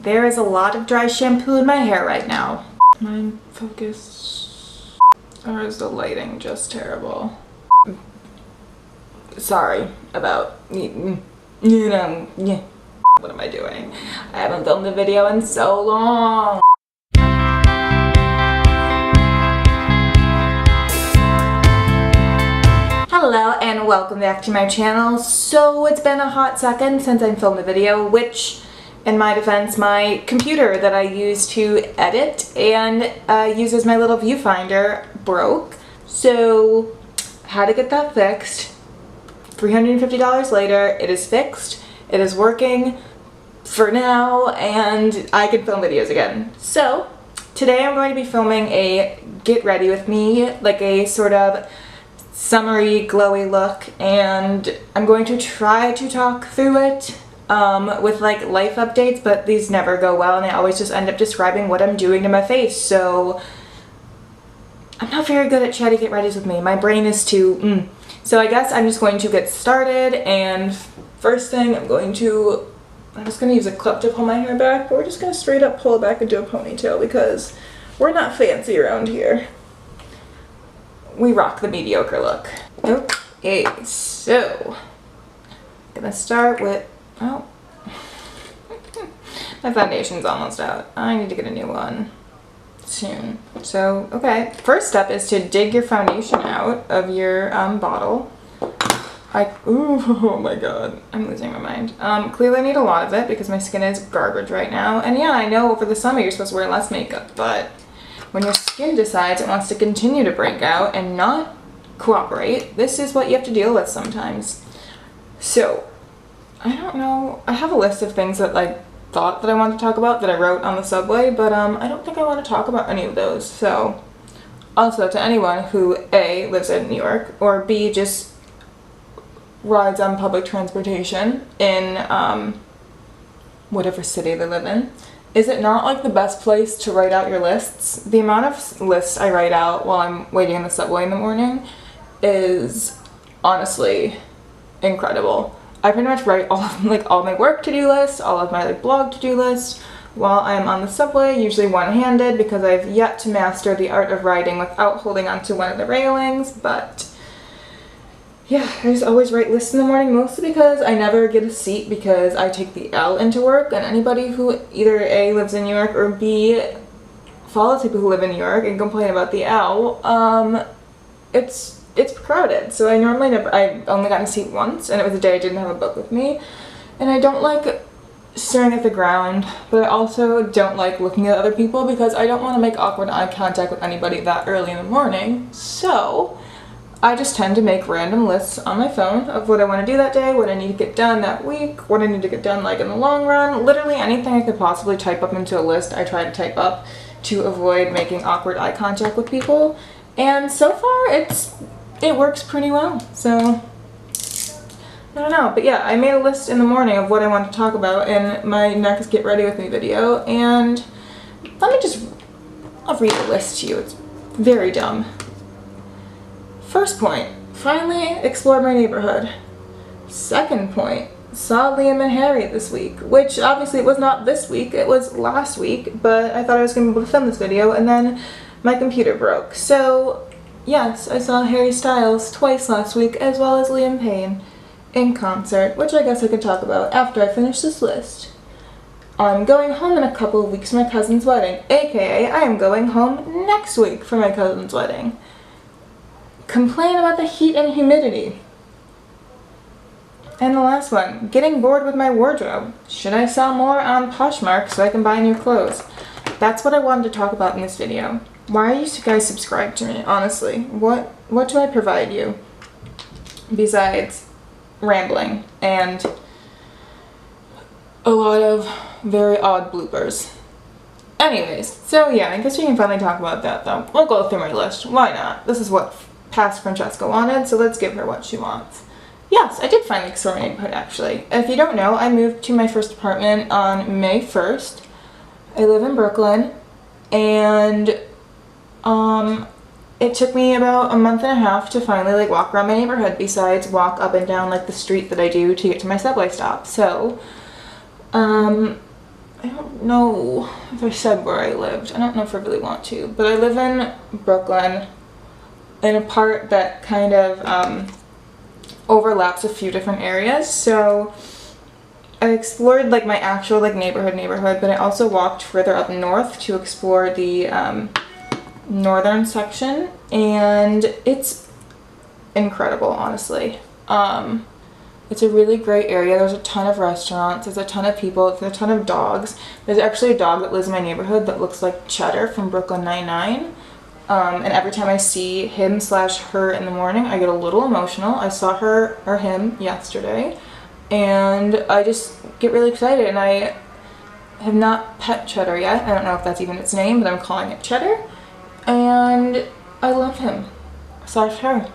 There is a lot of dry shampoo in my hair right now. Mind focus. Or is the lighting just terrible? Sorry about, you know, yeah. What am I doing? I haven't filmed a video in so long. Hello and welcome back to my channel. So it's been a hot second since I filmed a video, which in my defense, my computer that I use to edit and uses my little viewfinder broke. So had to get that fixed. $350 later, it is fixed. It is working for now and I can film videos again. So today I'm going to be filming a get ready with me, like a sort of summery glowy look, and I'm going to try to talk through it with like life updates, but these never go well and I always just end up describing what I'm doing to my face, so I'm not very good at chatty get readies with me. My brain is too So I guess I'm just going to get started, and first thing I'm just going to use a clip to pull my hair back, but we're just going to straight up pull it back into a ponytail because we're not fancy around here. We rock the mediocre look. Okay, so I'm gonna start with, oh, my foundation's almost out. I need to get a new one soon. So, okay, first step is to dig your foundation out of your bottle. Oh my god, I'm losing my mind. Clearly I need a lot of it because my skin is garbage right now. And yeah, I know over the summer you're supposed to wear less makeup, but when your skin decides it wants to continue to break out and not cooperate, this is what you have to deal with sometimes. So, I don't know. I have a list of things that I thought that I wanted to talk about that I wrote on the subway, but I don't think I want to talk about any of those. So, also to anyone who A, lives in New York, or B, just rides on public transportation in whatever city they live in, is it not like the best place to write out your lists? The amount of lists I write out while I'm waiting in the subway in the morning is honestly incredible. I pretty much write all my work to-do lists, all of my blog to-do lists while I'm on the subway, usually one-handed because I've yet to master the art of writing without holding onto one of the railings, but yeah, I just always write lists in the morning, mostly because I never get a seat because I take the L into work, and anybody who either A, lives in New York, or B, follows people who live in New York and complain about the L, it's crowded. So I only got a seat once, and it was a day I didn't have a book with me, and I don't like staring at the ground, but I also don't like looking at other people because I don't want to make awkward eye contact with anybody that early in the morning, so I just tend to make random lists on my phone of what I want to do that day, what I need to get done that week, what I need to get done like in the long run. Literally anything I could possibly type up into a list, I try to type up to avoid making awkward eye contact with people. And so far it works pretty well. So I don't know, but yeah, I made a list in the morning of what I want to talk about in my next Get Ready With Me video, and I'll read the list to you. It's very dumb. First point, finally explored my neighborhood. Second point, saw Liam and Harry this week, which obviously it was not this week, it was last week, but I thought I was going to be able to film this video, and then my computer broke. So yes, I saw Harry Styles twice last week, as well as Liam Payne in concert, which I guess I could talk about after I finish this list. I'm going home in a couple of weeks for my cousin's wedding, aka I am going home next week for my cousin's wedding. Complain about the heat and humidity. And the last one, getting bored with my wardrobe. Should I sell more on Poshmark so I can buy new clothes? That's what I wanted to talk about in this video. Why are you guys subscribed to me, honestly? What do I provide you? Besides rambling and a lot of very odd bloopers. Anyways, so yeah, I guess we can finally talk about that though. We'll go through my list. Why not? This is what past Francesca wanted, so let's give her what she wants. Yes, I did finally explore my neighborhood, actually. If you don't know, I moved to my first apartment on May 1st. I live in Brooklyn, and it took me about a month and a half to finally walk around my neighborhood, besides walk up and down the street that I do to get to my subway stop. So I I don't know if I said where I lived. I don't know if I really want to, but I live in Brooklyn in a part that kind of overlaps a few different areas. So I explored like my actual like neighborhood, but I also walked further up north to explore the northern section, and it's incredible, honestly. It's a really great area. There's a ton of restaurants, there's a ton of people, there's a ton of dogs. There's actually a dog that lives in my neighborhood that looks like Cheddar from Brooklyn Nine-Nine. And every time I see him slash her in the morning, I get a little emotional. I saw her or him yesterday, and I just get really excited. And I have not pet Cheddar yet. I don't know if that's even its name, but I'm calling it Cheddar. And I love him slash her.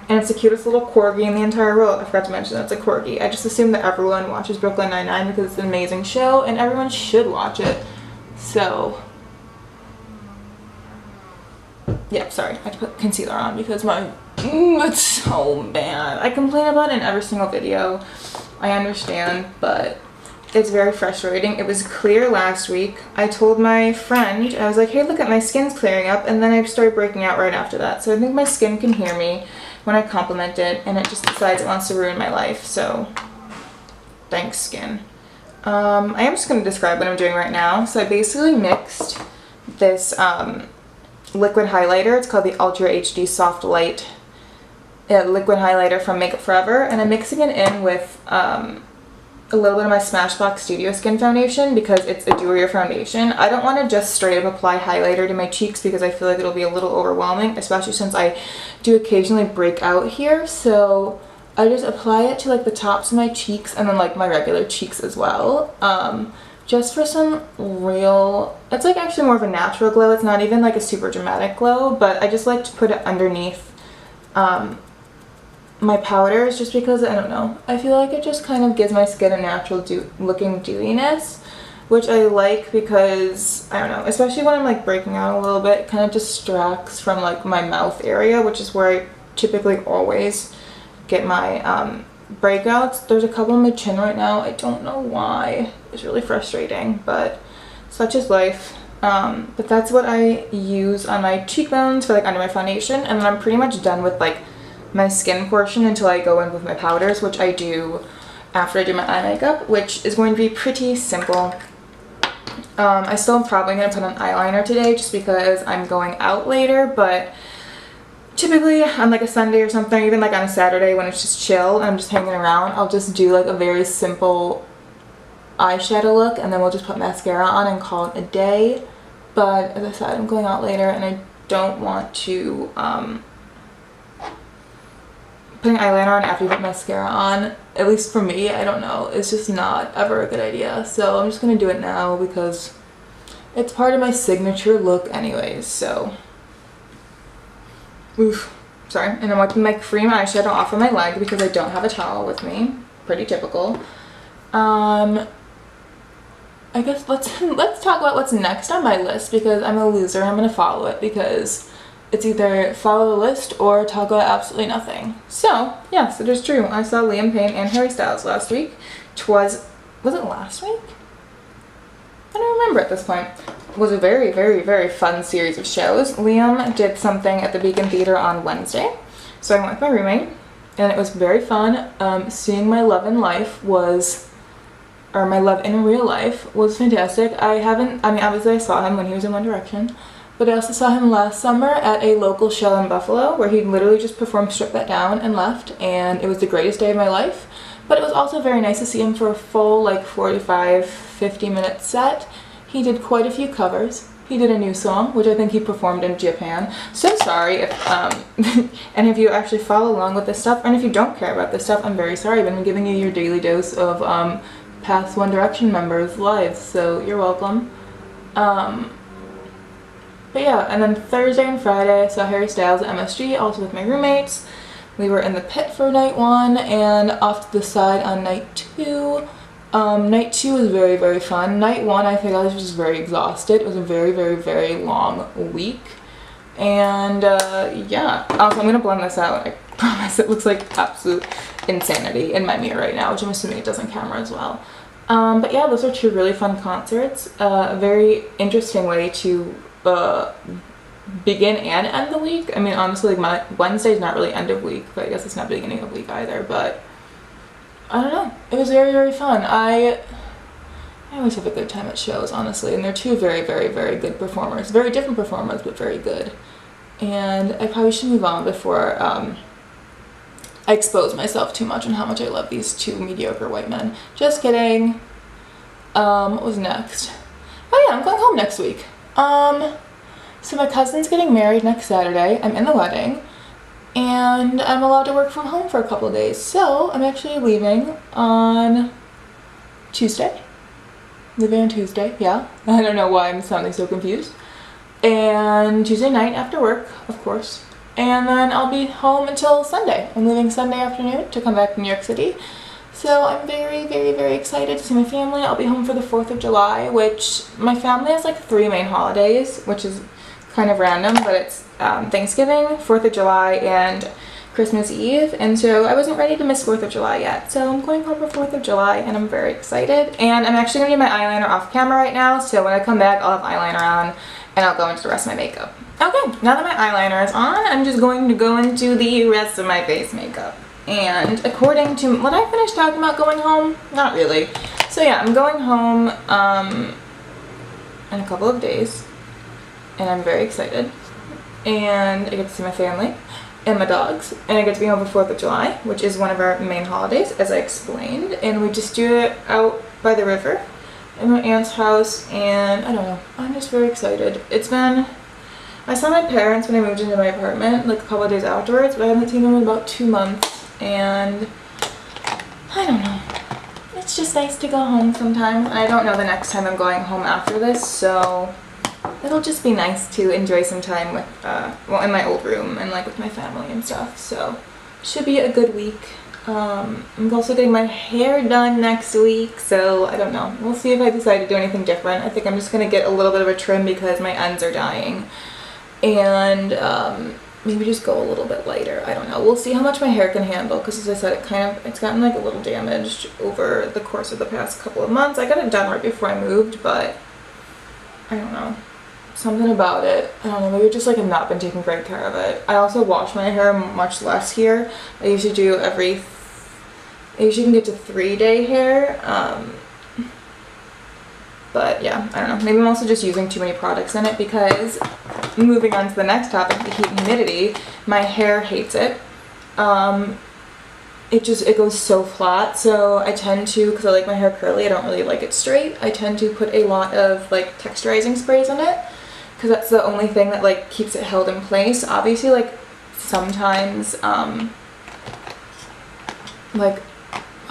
And it's the cutest little corgi in the entire world. I forgot to mention that's a corgi. I just assume that everyone watches Brooklyn Nine-Nine because it's an amazing show and everyone should watch it. So, yeah, sorry. I had to put concealer on because my, it's so bad. I complain about it in every single video. I understand, but it's very frustrating. It was clear last week. I told my friend, I was like, hey, look at my skin's clearing up, and then I started breaking out right after that. So I think my skin can hear me when I compliment it, and it just decides it wants to ruin my life. So thanks, skin. I am just going to describe what I'm doing right now. So I basically mixed this liquid highlighter. It's called the Ultra HD Soft Light liquid highlighter from Makeup Forever, and I'm mixing it in with a little bit of my Smashbox Studio Skin Foundation because it's a duo-year foundation. I don't want to just straight up apply highlighter to my cheeks because I feel like it'll be a little overwhelming, especially since I do occasionally break out here. So I just apply it to like the tops of my cheeks and then like my regular cheeks as well. Just for some real, it's like actually more of a natural glow. It's not even like a super dramatic glow, but I just like to put it underneath my powders just because, I don't know, I feel like it just kind of gives my skin a natural looking dewiness, which I like because, I don't know, especially when I'm like breaking out a little bit, it kind of distracts from like my mouth area, which is where I typically always get my breakouts. There's a couple on my chin right now. I don't know why. It's really frustrating, but such is life. But that's what I use on my cheekbones for like under my foundation, and then I'm pretty much done with like my skin portion until I go in with my powders, which I do after I do my eye makeup, which is going to be pretty simple. I still am probably going to put on eyeliner today just because I'm going out later, but typically on like a Sunday or something, even like on a Saturday when it's just chill and I'm just hanging around, I'll just do like a very simple eyeshadow look, and then we'll just put mascara on and call it a day. But as I said, I'm going out later and I don't want to putting eyeliner on after you put mascara on, at least for me, I don't know, it's just not ever a good idea. So I'm just gonna do it now because it's part of my signature look anyways. So oof, sorry. And I'm wiping my cream eyeshadow off of my leg because I don't have a towel with me. Pretty typical. I guess let's talk about what's next on my list because I'm a loser and I'm gonna follow it because it's either follow the list or talk about absolutely nothing. So, yes, it is true. I saw Liam Payne and Harry Styles last week. Was it last week? I don't remember at this point. It was a very, very, very fun series of shows. Liam did something at the Beacon Theater on Wednesday, so I went with my roommate, and it was very fun. Seeing my love in life my love in real life was fantastic. Obviously I saw him when he was in One Direction, but I also saw him last summer at a local show in Buffalo where he literally just performed Strip That Down and left, and it was the greatest day of my life. But it was also very nice to see him for a full like 45-50 minute set. He did quite a few covers. He did a new song, which I think he performed in Japan. So sorry if and if you actually follow along with this stuff, and if you don't care about this stuff, I'm very sorry, but I'm giving you your daily dose of past One Direction members' lives, so you're welcome. But yeah, and then Thursday and Friday I saw Harry Styles at MSG, also with my roommates. We were in the pit for night 1 and off to the side on night 2. Night 2 was very, very fun. Night 1 I think I was just very exhausted. It was a very, very, very long week. And yeah, also I'm going to blend this out. I promise it looks like absolute insanity in my mirror right now, which I'm assuming it does on camera as well. But yeah, those are two really fun concerts. A very interesting way to begin and end the week. I mean, honestly, like my Wednesday's not really end of week, but I guess it's not beginning of week either. But I don't know. It was very, very fun. I always have a good time at shows, honestly, and they're two very, very, very good performers. Very different performers, but very good. And I probably should move on before I expose myself too much on how much I love these two mediocre white men. Just kidding. What was next? Oh yeah, I'm going home next week. So my cousin's getting married next Saturday. I'm in the wedding. And I'm allowed to work from home for a couple of days. So I'm actually leaving on Tuesday. Leaving on Tuesday, yeah. I don't know why I'm sounding so confused. And Tuesday night after work, of course. And then I'll be home until Sunday. I'm leaving Sunday afternoon to come back to New York City. So I'm very, very, very excited to see my family. I'll be home for the 4th of July, which my family has like 3 main holidays, which is kind of random, but it's Thanksgiving, 4th of July, and Christmas Eve. And so I wasn't ready to miss 4th of July yet. So I'm going home for 4th of July and I'm very excited. And I'm actually going to do my eyeliner off camera right now. So when I come back, I'll have eyeliner on and I'll go into the rest of my makeup. Okay, now that my eyeliner is on, I'm just going to go into the rest of my face makeup. And according to, when I finished talking about going home? Not really. So yeah, I'm going home in a couple of days. And I'm very excited. And I get to see my family and my dogs. And I get to be home for 4th of July, which is one of our main holidays, as I explained. And we just do it out by the river in my aunt's house. And I don't know, I'm just very excited. It's been, I saw my parents when I moved into my apartment like a couple of days afterwards, but I haven't seen them in about 2 months. And I don't know. It's just nice to go home sometimes. I don't know the next time I'm going home after this, so it'll just be nice to enjoy some time with, well, in my old room and like with my family and stuff. So should be a good week. I'm also getting my hair done next week, so I don't know. We'll see if I decide to do anything different. I think I'm just gonna get a little bit of a trim because my ends are dying. And maybe just go a little bit lighter. I don't know. We'll see how much my hair can handle, because as I said, it's gotten like a little damaged over the course of the past couple of months. I got it done right before I moved, but I don't know. Something about it. I don't know, maybe just like I've not been taking great care of it. I also wash my hair much less here. I usually do I usually can get to 3-day hair. But yeah, I don't know. Maybe I'm also just using too many products in it, because moving on to the next topic, the heat and humidity, my hair hates it. It goes so flat, so I tend to, because I like my hair curly, I don't really like it straight, I tend to put a lot of like texturizing sprays on it, because that's the only thing that like keeps it held in place. Obviously, like sometimes like,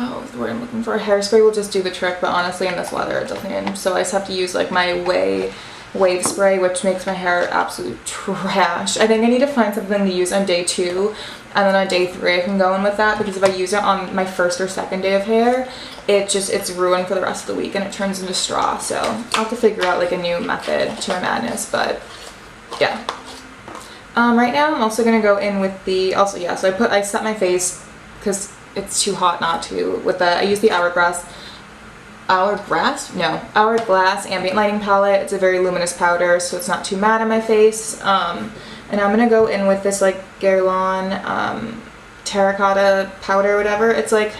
oh, the word I'm looking for, hairspray will just do the trick, but honestly in this weather it doesn't. So I just have to use like my wave spray, which makes my hair absolute trash. I think I need to find something to use on day 2, and then on day 3 I can go in with that, because if I use it on my 1st or 2nd day of hair, it's ruined for the rest of the week and it turns into straw. So I'll have to figure out like a new method to my madness, but yeah. Right now I'm also gonna go in with the, so I set my face, because it's too hot not to, with I use the Hourglass ambient lighting palette. It's a very luminous powder, so it's not too matte on my face. And I'm gonna go in with this like Guerlain terracotta powder or whatever. It's like,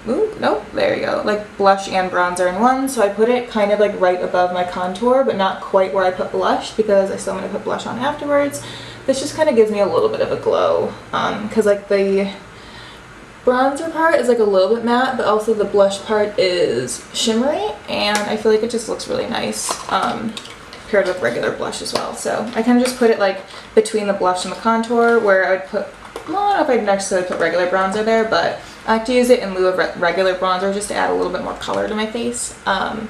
ooh, nope, there you go, like blush and bronzer in one. So I put it kind of like right above my contour, but not quite where I put blush, because I still want to put blush on afterwards. This just kind of gives me a little bit of a glow, because like the bronzer part is like a little bit matte, but also the blush part is shimmery, and I feel like it just looks really nice paired with regular blush as well. So I kind of just put it like between the blush and the contour, where I would put, well, I don't know if I'd necessarily put regular bronzer there, but I like to use it in lieu of regular bronzer just to add a little bit more color to my face. I'm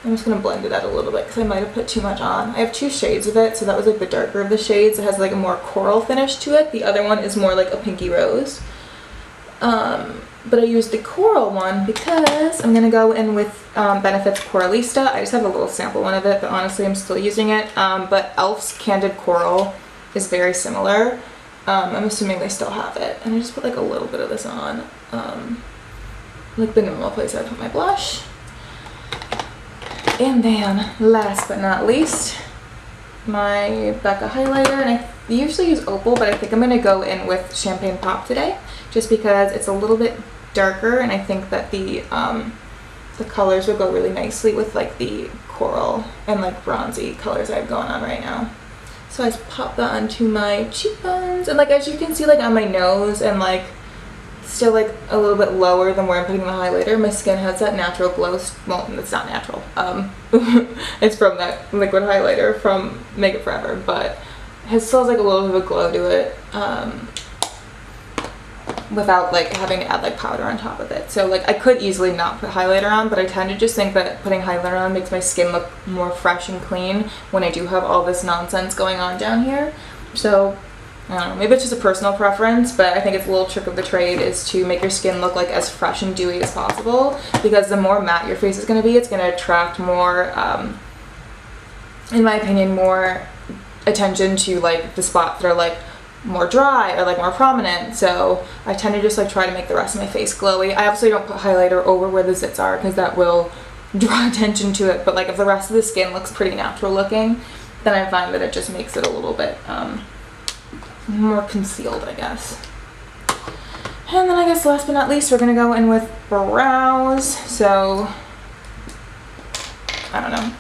just going to blend it out a little bit, because I might have put too much on. I have 2 shades of it, so that was like the darker of the shades. It has like a more coral finish to it. The other one is more like a pinky rose. But I used the coral one because I'm gonna go in with Benefit's Coralista. I just have a little sample one of it, but honestly I'm still using it. But Elf's Candid Coral is very similar. I'm assuming they still have it. And I just put like a little bit of this on. like the normal place I put my blush. And then, last but not least, my Becca highlighter. And I usually use Opal, but I think I'm going to go in with Champagne Pop today, just because it's a little bit darker, and I think that the colors would go really nicely with like the coral and like bronzy colors I have going on right now. So I just pop that onto my cheekbones, and like as you can see, like on my nose and like still like a little bit lower than where I'm putting the highlighter, my skin has that natural glow. Well, it's not natural. It's from that liquid highlighter from Make It Forever, but it still has like a little bit of a glow to it, without like having to add like powder on top of it. So like I could easily not put highlighter on, but I tend to just think that putting highlighter on makes my skin look more fresh and clean when I do have all this nonsense going on down here. So I don't know, maybe it's just a personal preference, but I think it's a little trick of the trade is to make your skin look like as fresh and dewy as possible, because the more matte your face is going to be, it's going to attract more, in my opinion, more attention to like the spots that are like more dry or like more prominent. So I tend to just like try to make the rest of my face glowy. I obviously don't put highlighter over where the zits are because that will draw attention to it, but like if the rest of the skin looks pretty natural looking, then I find that it just makes it a little bit more concealed, I guess. And then I guess last but not least, we're gonna go in with brows. So I don't know,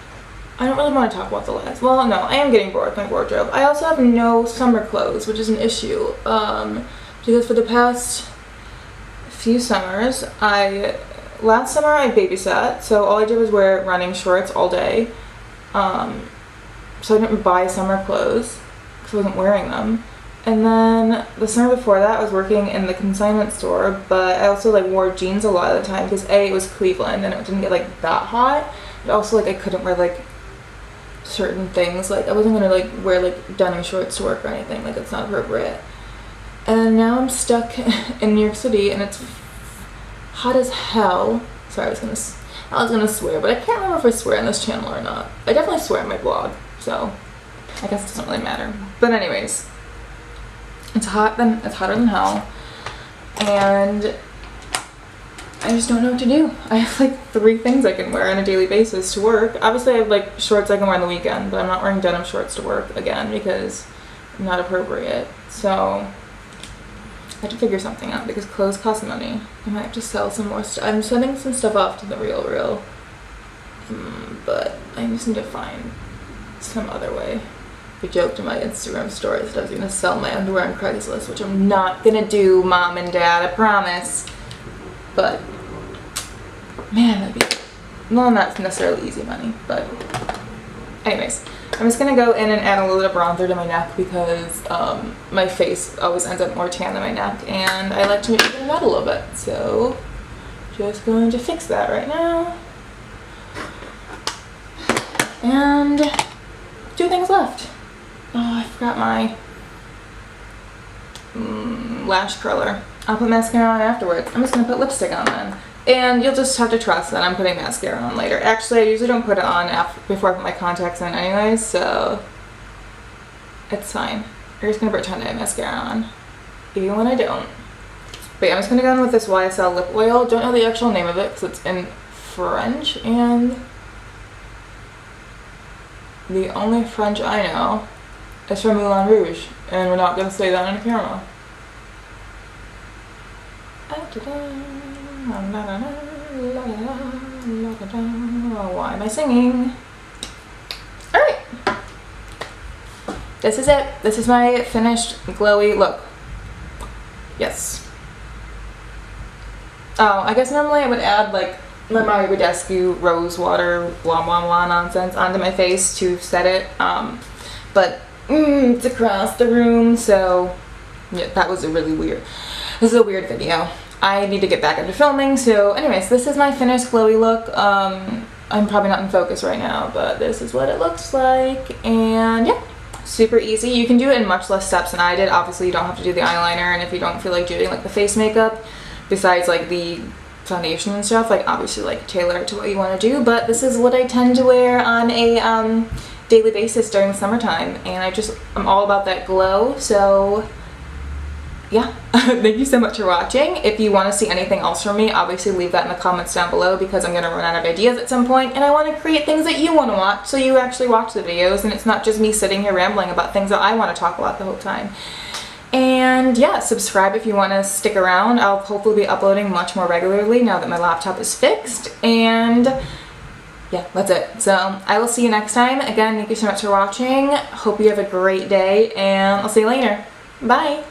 I don't really want to talk about the last. Well, no, I am getting bored with my wardrobe. I also have no summer clothes, which is an issue, because for the past few summers, last summer I babysat, so all I did was wear running shorts all day. So I didn't buy summer clothes because I wasn't wearing them. And then the summer before that, I was working in the consignment store, but I also like wore jeans a lot of the time because A, it was Cleveland and it didn't get like that hot, but also like I couldn't wear like certain things. Like I wasn't gonna like wear like denim shorts to work or anything, like it's not appropriate. And now I'm stuck in New York City and it's hot as hell. Sorry, I was gonna swear, but I can't remember if I swear on this channel or not. I definitely swear on my blog, so I guess it doesn't really matter. But anyways, it's hotter than hell, and I just don't know what to do. I have like 3 things I can wear on a daily basis to work. Obviously I have like shorts I can wear on the weekend, but I'm not wearing denim shorts to work again because I'm not appropriate. So I have to figure something out because clothes cost money. I might have to sell some more stuff. I'm sending some stuff off to the Real, but I just need to find some other way. I joked in my Instagram stories that I was going to sell my underwear on Craigslist, which I'm not going to do, Mom and Dad, I promise. But man, that'd be, well, not necessarily easy money, but anyways, I'm just gonna go in and add a little bit of bronzer to my neck because my face always ends up more tan than my neck, and I like to make it out a little bit. So just going to fix that right now, and 2 things left. Oh, I forgot my lash curler. I'll put mascara on afterwards. I'm just gonna put lipstick on then. And you'll just have to trust that I'm putting mascara on later. Actually, I usually don't put it on before I put my contacts in anyways, so it's fine. I'm just gonna pretend I have mascara on, even when I don't. But yeah, I'm just gonna go in with this YSL lip oil. Don't know the actual name of it because it's in French, and the only French I know is from Moulin Rouge, and we're not gonna say that on camera. Why am I singing? Alright. This is it. This is my finished glowy look. Yes. Oh, I guess normally I would add like my Mario Badescu rose water blah blah blah nonsense onto my face to set it. But it's across the room, so yeah, that was a really weird. This is a weird video. I need to get back into filming, so anyways, this is my finished glowy look. I'm probably not in focus right now, but this is what it looks like, and yeah, super easy. You can do it in much less steps than I did. Obviously, you don't have to do the eyeliner, and if you don't feel like doing like the face makeup, besides like the foundation and stuff, like obviously like tailor it to what you want to do, but this is what I tend to wear on a daily basis during the summertime, and I'm all about that glow, so yeah, thank you so much for watching. If you want to see anything else from me, obviously leave that in the comments down below, because I'm going to run out of ideas at some point, and I want to create things that you want to watch, so you actually watch the videos and it's not just me sitting here rambling about things that I want to talk about the whole time. And yeah, subscribe if you want to stick around. I'll hopefully be uploading much more regularly now that my laptop is fixed. And yeah, that's it. So I will see you next time. Again, thank you so much for watching. Hope you have a great day, and I'll see you later. Bye!